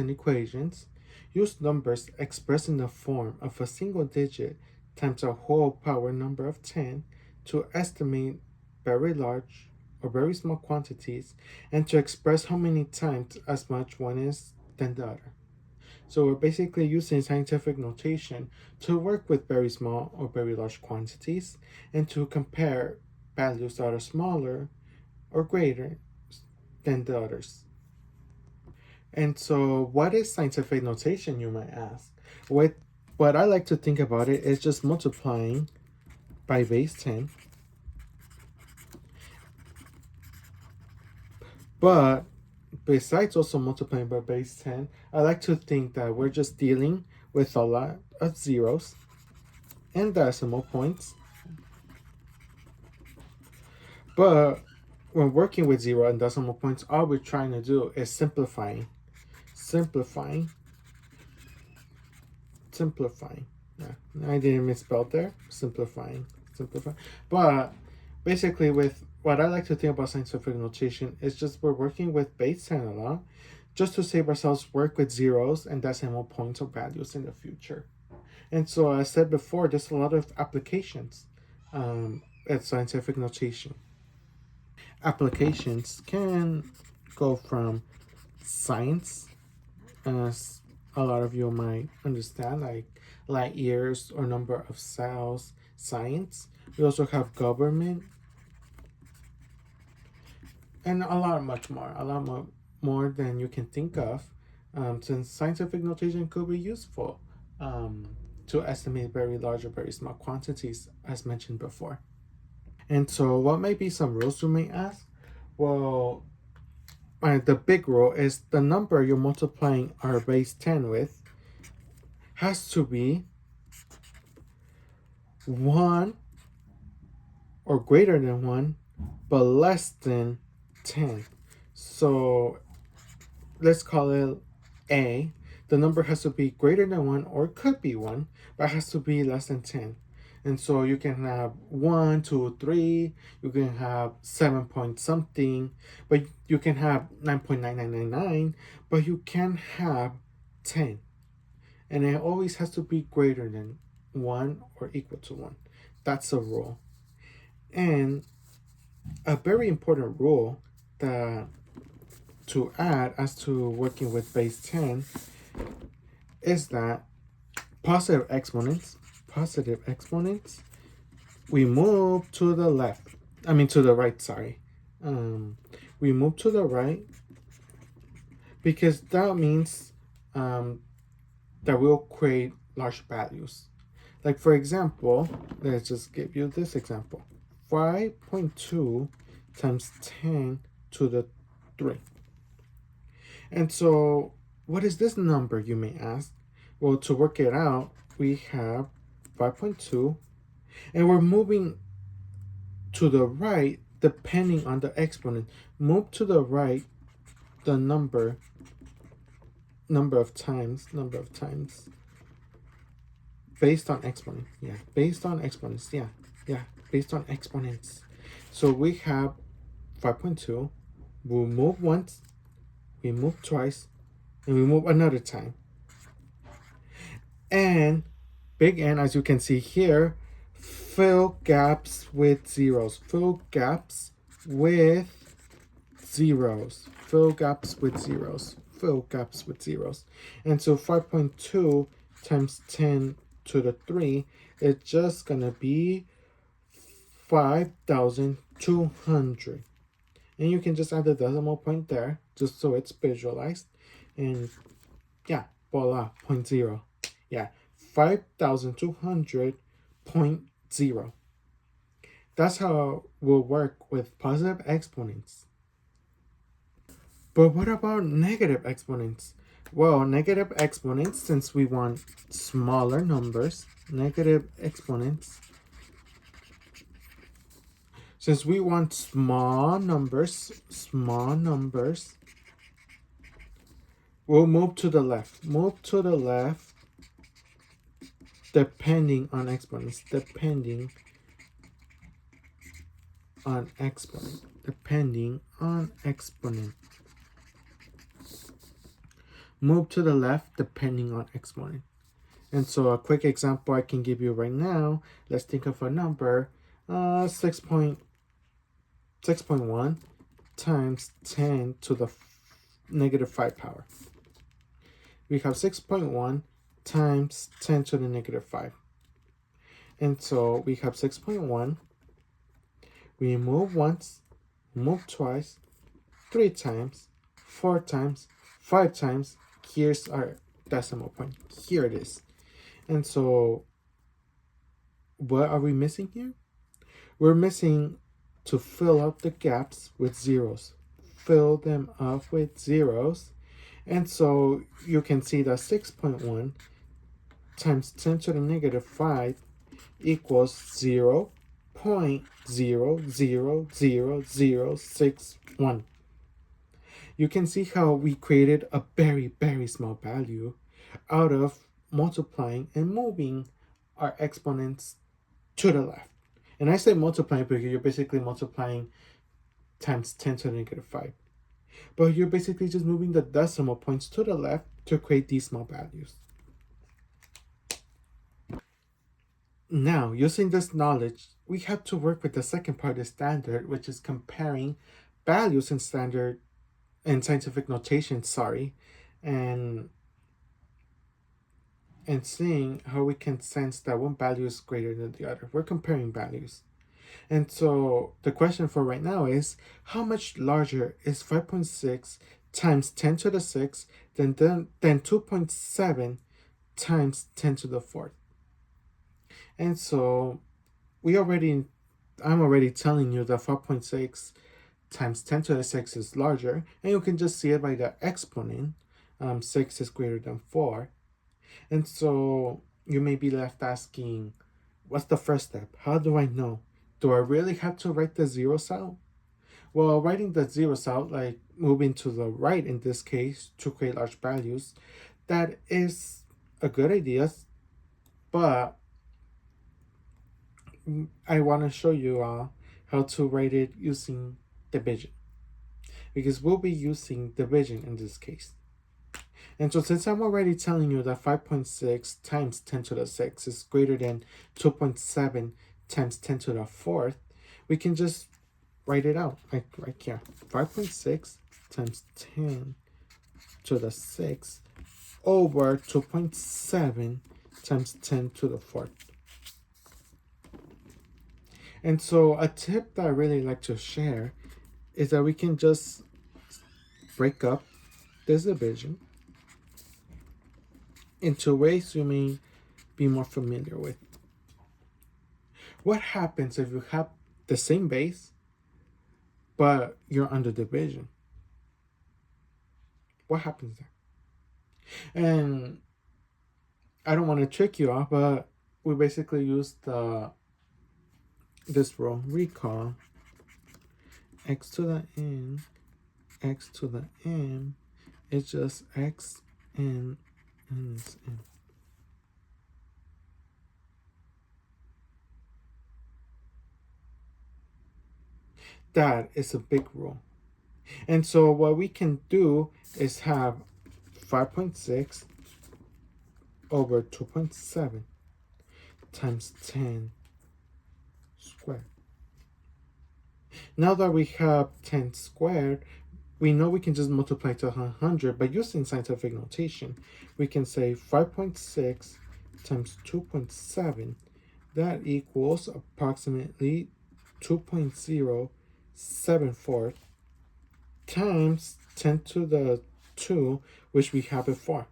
and equations, use numbers expressed in the form of a single digit times a whole power number of 10 to estimate very large or very small quantities and to express how many times as much one is than the other. So we're basically using scientific notation to work with very small or very large quantities and to compare values that are smaller or greater than the others. And so, what is scientific notation, you might ask? What, what I like to think about it is just multiplying by base 10. But besides also multiplying by base 10, I like to think that we're just dealing with a lot of zeros and decimal points. But when working with zero and decimal points, all we're trying to do is simplifying. Yeah, I didn't misspell there. Simplifying. But basically, with what I like to think about scientific notation is just we're working with base 10 a lot, just to save ourselves work with zeros and decimal points or values in the future. And so, as I said before, there's a lot of applications at scientific notation. Applications can go from science, as a lot of you might understand, like light years or number of cells, science. We also have government and a lot more than you can think of, since scientific notation could be useful to estimate very large or very small quantities, as mentioned before. And so, what might be some rules you may ask? Well, the big rule is the number you're multiplying our base 10 with has to be 1 or greater than 1, but less than 10. So let's call it A. The number has to be greater than 1 or it could be 1, but it has to be less than 10. And so you can have 1, 2, 3, you can have 7 point something, but you can have 9.9999, but you can have 10. And it always has to be greater than 1 or equal to 1. That's a rule. And a very important rule that to add as to working with base 10 is that positive exponents, we move to the left. I mean, to the right, sorry. We move to the right because that means that we'll create large values. Like, for example, let's just give you this example 5.2 times 10 to the 3. And so, what is this number, you may ask? Well, to work it out, we have 5.2, and we're moving to the right depending on the exponent. Move to the right the number of times based on exponents. Yeah, based on exponents. Yeah, based on exponents. So we have 5.2. We'll move once, we move twice, and we move another time. And big N, as you can see here, fill gaps with zeros. Fill gaps with zeros. Fill gaps with zeros. Fill gaps with zeros. And so 5.2 times 10 to the 3 is just going to be 5,200. And you can just add the decimal point there, just so it's visualized. And yeah, voila, 0.0. Yeah, 5,200.0. That's how we'll work with positive exponents. But what about negative exponents? Well, negative exponents, since we want smaller numbers, negative exponents, since we want small numbers, we'll move to the left. Move to the left depending on exponents. Depending on exponent. move to the left depending on exponent. And so a quick example I can give you right now, let's think of a number, 6.1 times 10 to the negative 5 power. We have 6.1 times 10 to the negative 5. And so we have 6.1. We move once, move twice, 3 times, 4 times, 5 times. Here's our decimal point. Here it is. And so what are we missing here? We're missing to fill up the gaps with zeros. Fill them up with zeros. And so you can see that 6.1 times 10 to the negative 5 equals 0.000061. You can see how we created a very, very small value out of multiplying and moving our exponents to the left. And I say multiplying because you're basically multiplying times 10 to the negative 5. But you're basically just moving the decimal points to the left to create these small values. Now, using this knowledge, we have to work with the second part of standard, which is comparing values in standard and scientific notation, and seeing how we can sense that one value is greater than the other. We're comparing values. And so the question for right now is, how much larger is 5.6 times 10 to the 6 than 2.7 times 10 to the 4th? And so I'm already telling you that 5.6 times 10 to the 6 is larger, and you can just see it by the exponent. 6 is greater than 4. And so you may be left asking, what's the first step? How do I know? Do I really have to write the zeros out? Well, writing the zeros out, like moving to the right in this case to create large values, that is a good idea, but I want to show you how to write it using division, because we'll be using division in this case. And so since I'm already telling you that 5.6 times 10 to the 6 is greater than 2.7 times 10 to the 4th, we can just write it out, like right here. 5.6 times 10 to the 6 over 2.7 times 10 to the 4th. And so a tip that I really like to share is that we can just break up this division into ways you may be more familiar with. What happens if you have the same base, but you're under division? What happens there? And I don't want to trick you off, but we basically use this rule. Recall x to the n, x to the m is just x n is n. That is a big rule. And so what we can do is have 5.6 over 2.7 times 10 squared. Now that we have 10 squared, we know we can just multiply to 100, but using scientific notation, we can say 5.6 times 2.7, that equals approximately 2.074 times 10 to the 2, which we have before.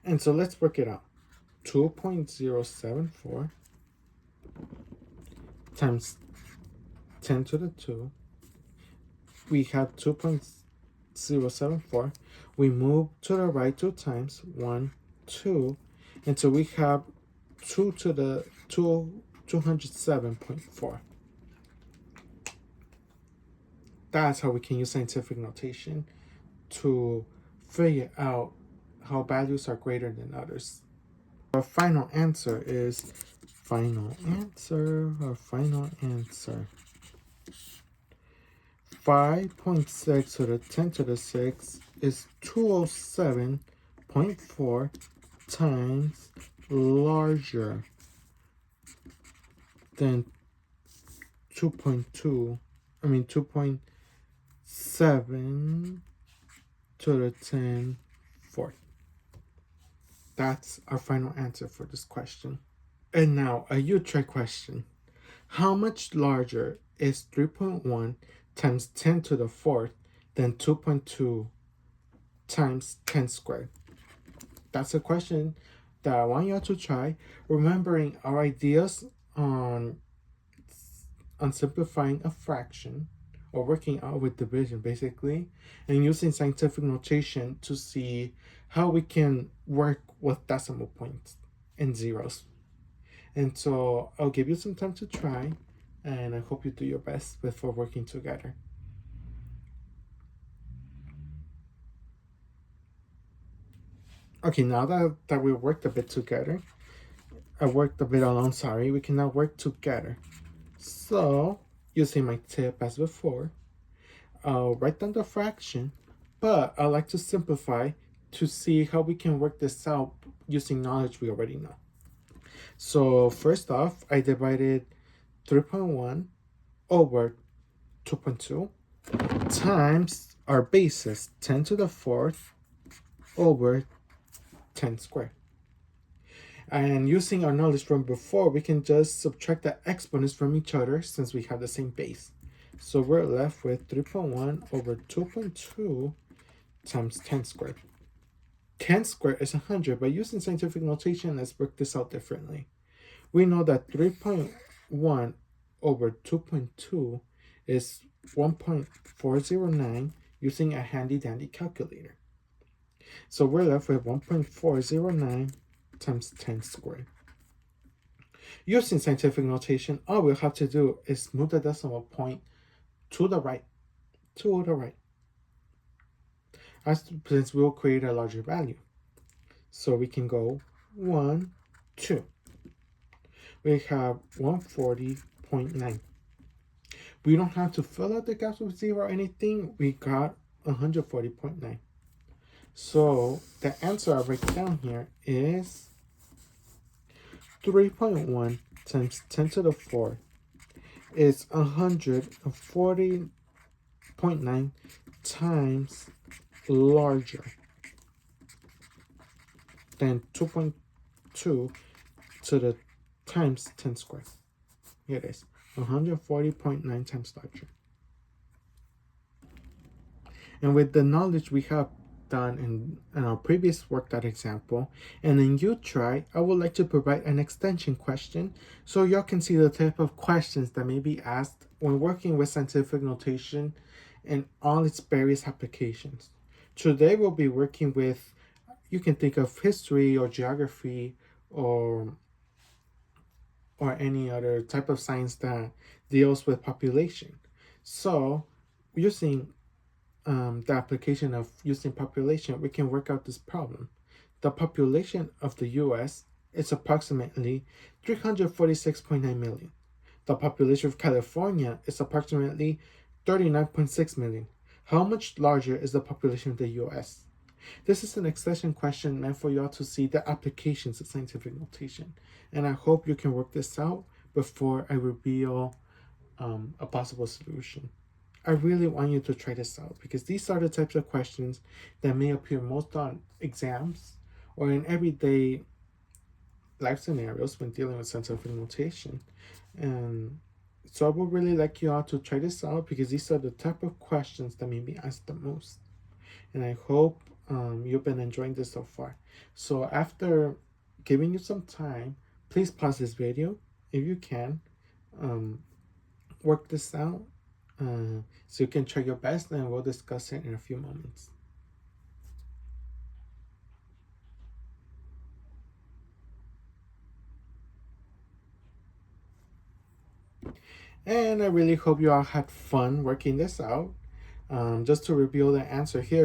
And so let's work it out. 2.074 times 10 to the 2. We have 2.074. We move to the right 2 times. 1, 2. And so we have 2 to the 207.4. That's how we can use scientific notation to figure out how values are greater than others. Our final answer is our final answer. 5.6 to the 10 to the 6 is 207.4 times larger than 2.7 to the 10 fourth. That's our final answer for this question. And now a U-try question. How much larger is 3.1 times 10 to the fourth than 2.2 times 10 squared? That's a question that I want y'all to try, remembering our ideas on simplifying a fraction or working out with division basically, and using scientific notation to see how we can work with decimal points and zeros. And so I'll give you some time to try, and I hope you do your best before working together. Okay, now that we worked a bit together, I worked a bit alone, sorry, we can now work together. So, using my tip as before, I'll write down the fraction, but I like to simplify to see how we can work this out using knowledge we already know. So first off, I divided 3.1 over 2.2 times our basis, 10 to the fourth over 10 squared. And using our knowledge from before, we can just subtract the exponents from each other since we have the same base. So we're left with 3.1 over 2.2 times 10 squared. 10 squared is 100, but using scientific notation, let's work this out differently. We know that 3.1 over 2.2 is 1.409 using a handy dandy calculator. So we're left with 1.409 times 10 squared. Using scientific notation, all we'll have to do is move the decimal point to the right, since we'll create a larger value. So we can go 1, 2. We have 140.9. We don't have to fill out the gaps with 0 or anything. We got 140.9. So the answer I write down here is 3.1 times 10 to the 4 is 140.9 times larger than 2.2 to the times 10 squared. Here it is, 140.9 times larger. And with the knowledge we have done in our previous worked out example, and in U-Try, I would like to provide an extension question so y'all can see the type of questions that may be asked when working with scientific notation and all its various applications. Today we'll be working with, you can think of history or geography or any other type of science that deals with population. So using the application of using population, we can work out this problem. The population of the US is approximately 346.9 million. The population of California is approximately 39.6 million. How much larger is the population of the US? This is an extension question meant for y'all to see the applications of scientific notation. And I hope you can work this out before I reveal a possible solution. I really want you to try this out because these are the types of questions that may appear most on exams or in everyday life scenarios when dealing with scientific notation. And so I would really like you all to try this out because these are the type of questions that may be asked the most. And I hope you've been enjoying this so far. So after giving you some time, please pause this video if you can. Work this out so you can try your best, and we'll discuss it in a few moments. And I really hope you all had fun working this out. Just to reveal the answer here.